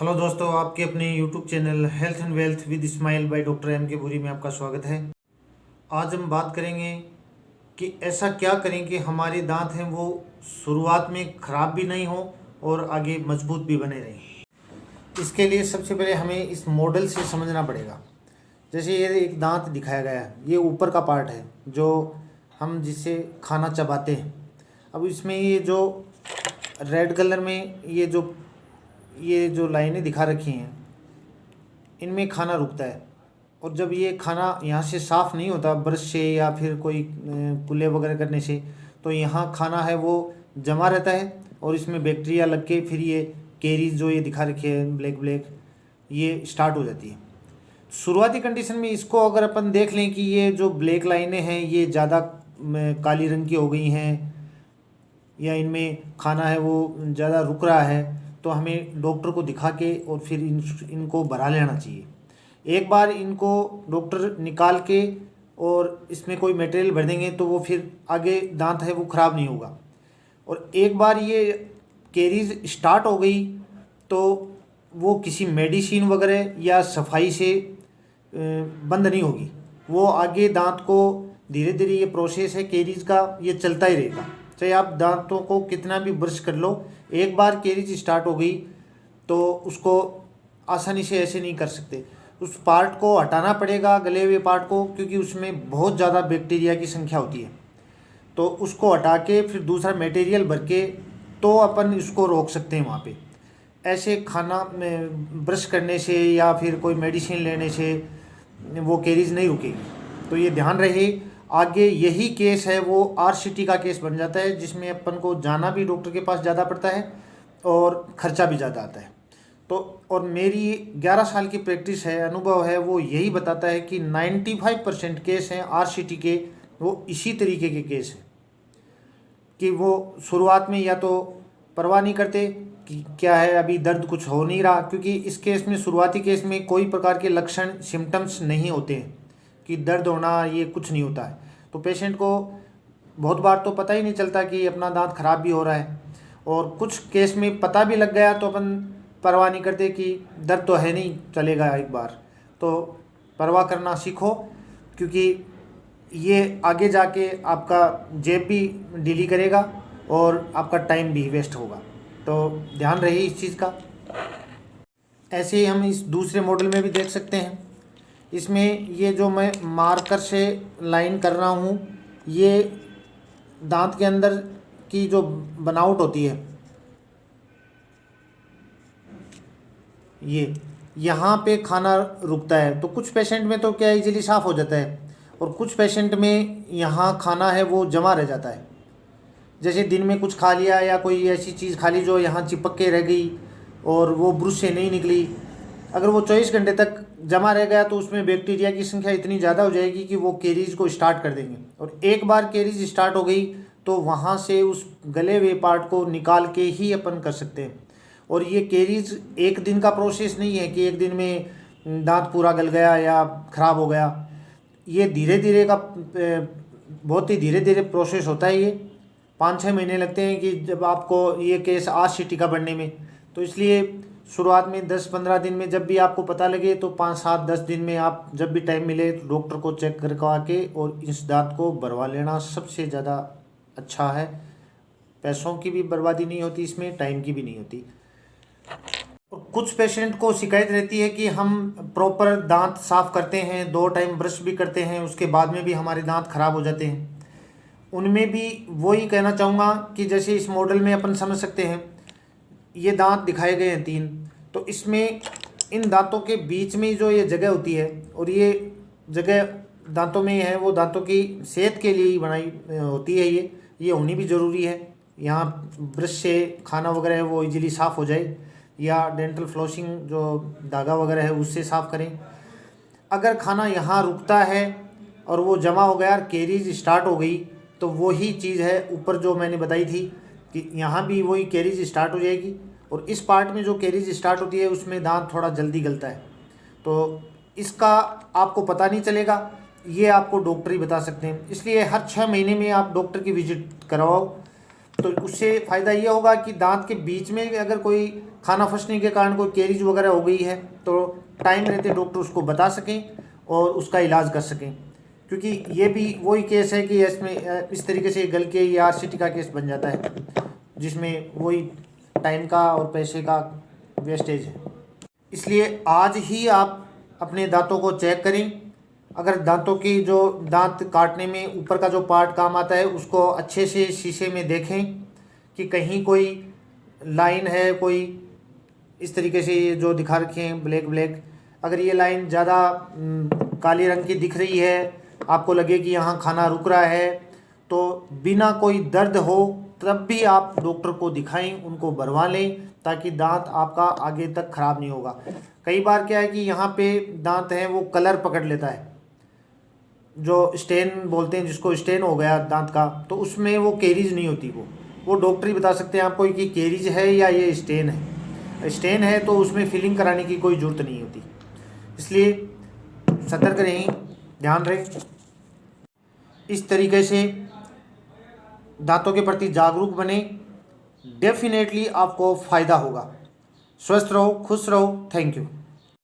Hello दोस्तों, आपके अपने YouTube channel health and wealth with smile by doctor M K Bhuri में आपका स्वागत है। आज हम बात करेंगे कि ऐसा क्या करें कि हमारे दांत हैं वो शुरुआत में ख़राब भी नहीं हो और आगे मजबूत भी बने रहें। इसके लिए सबसे पहले हमें इस मॉडल से समझना पड़ेगा। जैसे ये एक दांत दिखाया गया है, ये ऊपर का पार्ट है जो हम जिससे खाना चबाते हैं। अब इसमें ये जो रेड कलर में ये जो लाइनें दिखा रखी हैं, इनमें खाना रुकता है। और जब ये खाना यहाँ से साफ़ नहीं होता ब्रश से या फिर कोई कुल्ले वगैरह करने से, तो यहाँ खाना है वो जमा रहता है और इसमें बैक्टीरिया लग के फिर ये कैरीज जो ये दिखा रखी है ब्लैक ब्लैक, ये स्टार्ट हो जाती है। शुरुआती कंडीशन में इसको अगर अपन देख लें कि ये जो ब्लैक लाइनें हैं ये ज़्यादा काली रंग की हो गई हैं या इनमें खाना है वो ज़्यादा रुक रहा है, तो हमें डॉक्टर को दिखा के और फिर इनको भरा लेना चाहिए। एक बार इनको डॉक्टर निकाल के और इसमें कोई मटेरियल भर देंगे तो वो फिर आगे दांत है वो ख़राब नहीं होगा। और एक बार ये कैरीज स्टार्ट हो गई तो वो किसी मेडिसिन वगैरह या सफाई से बंद नहीं होगी। वो आगे दांत को धीरे धीरे ये प्रोसेस है कैरीज का, ये चलता ही रहेगा। चाहे आप दांतों को कितना भी ब्रश कर लो, एक बार कैरीज स्टार्ट हो गई तो उसको आसानी से ऐसे नहीं कर सकते। उस पार्ट को हटाना पड़ेगा, गले हुए पार्ट को, क्योंकि उसमें बहुत ज़्यादा बैक्टीरिया की संख्या होती है। तो उसको हटा के फिर दूसरा मटेरियल भर के तो अपन इसको रोक सकते हैं वहाँ पे। ऐसे खाना में ब्रश करने से या फिर कोई मेडिसिन लेने से वो कैरीज नहीं रुकेगी। तो ये ध्यान रहे। आगे यही केस है वो आरसीटी का केस बन जाता है, जिसमें अपन को जाना भी डॉक्टर के पास ज़्यादा पड़ता है और ख़र्चा भी ज़्यादा आता है। तो और मेरी 11 साल की प्रैक्टिस है, अनुभव है, वो यही बताता है कि 95% केस हैं आरसीटी के, वो इसी तरीके के केस हैं कि वो शुरुआत में या तो परवाह नहीं करते कि क्या है अभी दर्द कुछ हो नहीं रहा, क्योंकि इस केस में शुरुआती केस में कोई प्रकार के लक्षण सिम्टम्स नहीं होते हैं कि दर्द होना, ये कुछ नहीं होता है। तो पेशेंट को बहुत बार तो पता ही नहीं चलता कि अपना दांत ख़राब भी हो रहा है, और कुछ केस में पता भी लग गया तो अपन परवाह नहीं करते कि दर्द तो है नहीं, चलेगा एक बार। तो परवाह करना सीखो, क्योंकि ये आगे जाके आपका जेब भी डीली करेगा और आपका टाइम भी वेस्ट होगा। तो ध्यान रहे इस चीज़ का। ऐसे ही हम इस दूसरे मॉडल में भी देख सकते हैं। इसमें ये जो मैं मार्कर से लाइन कर रहा हूँ, ये दांत के अंदर की जो बनावट होती है, ये यहाँ पे खाना रुकता है। तो कुछ पेशेंट में तो क्या इजीली साफ़ हो जाता है, और कुछ पेशेंट में यहाँ खाना है वो जमा रह जाता है। जैसे दिन में कुछ खा लिया या कोई ऐसी चीज़ खा ली जो यहाँ चिपक के रह गई और वो ब्रुश से नहीं निकली, अगर वो 24 घंटे तक जमा रह गया तो उसमें बैक्टीरिया की संख्या इतनी ज़्यादा हो जाएगी कि वो कैरीज को स्टार्ट कर देंगे। और एक बार कैरीज स्टार्ट हो गई तो वहाँ से उस गले हुए पार्ट को निकाल के ही अपन कर सकते हैं। और ये कैरीज एक दिन का प्रोसेस नहीं है कि एक दिन में दांत पूरा गल गया या ख़राब हो गया। ये धीरे धीरे का बहुत ही धीरे धीरे प्रोसेस होता है। ये 5-6 महीने लगते हैं कि जब आपको ये केस आरसीटी का बनने में। तो इसलिए शुरुआत में 10-15 दिन में जब भी आपको पता लगे तो 5-7-10 दिन में आप जब भी टाइम मिले तो डॉक्टर को चेक करवा के और इस दांत को भरवा लेना सबसे ज़्यादा अच्छा है। पैसों की भी बर्बादी नहीं होती इसमें, टाइम की भी नहीं होती। और कुछ पेशेंट को शिकायत रहती है कि हम प्रॉपर दांत साफ़ करते हैं, 2 टाइम ब्रश भी करते हैं, उसके बाद में भी हमारे दांत ख़राब हो जाते हैं। उनमें भी वही कहना चाहूँगा कि जैसे इस मॉडल में अपन समझ सकते हैं, ये दांत दिखाए गए हैं 3, तो इसमें इन दांतों के बीच में जो ये जगह होती है, और ये जगह दांतों में है वो दांतों की सेहत के लिए ही बनाई होती है। ये होनी भी ज़रूरी है। यहाँ ब्रश से खाना वगैरह है वो इजीली साफ़ हो जाए, या डेंटल फ्लॉसिंग जो धागा वगैरह है उससे साफ़ करें। अगर खाना यहाँ रुकता है और वो जमा हो गया, कैरीज स्टार्ट हो गई, तो वही चीज़ है ऊपर जो मैंने बताई थी कि यहाँ भी वही कैरीज स्टार्ट हो जाएगी। और इस पार्ट में जो कैरीज स्टार्ट होती है उसमें दांत थोड़ा जल्दी गलता है। तो इसका आपको पता नहीं चलेगा, ये आपको डॉक्टर ही बता सकते हैं। इसलिए हर 6 महीने में आप डॉक्टर की विजिट करवाओ, तो उससे फ़ायदा ये होगा कि दांत के बीच में अगर कोई खाना फंसने के कारण कोई कैरीज वगैरह हो गई है तो टाइम रहते डॉक्टर उसको बता सकें और उसका इलाज कर सकें, क्योंकि ये भी वही केस है कि इसमें इस तरीके से गल के या आरसीटी का केस बन जाता है, जिसमें वही टाइम का और पैसे का वेस्टेज है। इसलिए आज ही आप अपने दांतों को चेक करें। अगर दांतों की जो दांत काटने में ऊपर का जो पार्ट काम आता है उसको अच्छे से शीशे में देखें कि कहीं कोई लाइन है, कोई इस तरीके से ये जो दिखा रखे हैं ब्लैक ब्लैक, अगर ये लाइन ज़्यादा काले रंग की दिख रही है, आपको लगे कि यहाँ खाना रुक रहा है, तो बिना कोई दर्द हो तब भी आप डॉक्टर को दिखाएं, उनको भरवा लें, ताकि दांत आपका आगे तक ख़राब नहीं होगा। कई बार क्या है कि यहाँ पे दांत हैं वो कलर पकड़ लेता है, जो स्टेन बोलते हैं, जिसको स्टेन हो गया दांत का, तो उसमें वो कैरीज नहीं होती। वो डॉक्टर ही बता सकते हैं आपको कि कैरीज है या ये स्टेन है। स्टेन है तो उसमें फिलिंग कराने की कोई ज़रूरत नहीं होती। इसलिए सतर्क रहें, ध्यान रहें। इस तरीके से दांतों के प्रति जागरूक बने, डेफिनेटली आपको फ़ायदा होगा। स्वस्थ रहो, खुश रहो। Thank you.